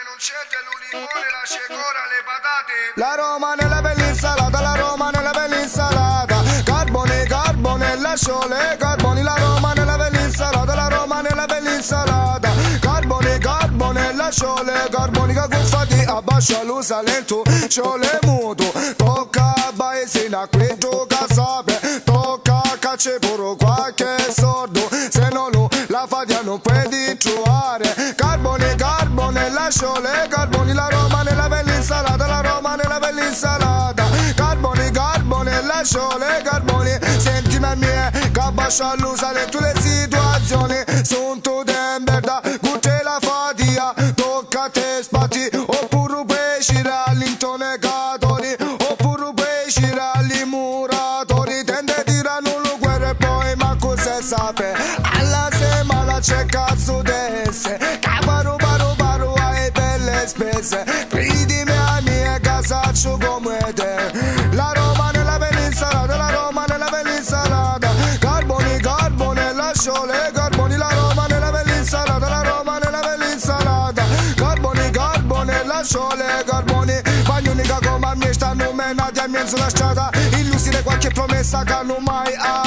non c'è limone, la cecora, le patate. La Roma nella bella insalata, la Roma nella bella insalata. Carbone, carbone, lasciole, carboni. La Roma nella bella insalata, la Roma nella bella insalata. Carbone, carbone, lasciole, carboni. Che cuffati, abbascia l'usa lento, sciole muto. Tocca a paesina, qui gioca sape. Tocca a cacce pure qualche sordo. Se non lo la fadia non puoi trovare. Carbone, carbone, lasciole, carboni. La Roma nella bella insalata, la Roma nella bella insalata. Carboni, carbone, lasciole, carboni. Sentimi a me, che abbascia l'usa in tutte le situazioni. Sono tutte in merda, cucce la fatia. Tocca a te spatti, oppure pesci all'intonecatori. Oppure pesci agli muratori. Tende tirano lo guerra e poi ma cosa sape. Alla semana c'è cazzo d'esse. Cavaro, baro, baro, hai belle spese. Credimi a mia casaccio come te. La Roma nella bella insalata, la Roma nella bella insalata. Carboni, carbone, lasciole, carboni. La Roma nella bella insalata, la Roma nella bella insalata. Carboni, carbone, lasciole, carboni. Bagnunica come a me stanno menati a mezzo lasciata. Illusire qualche promessa che non mai ha.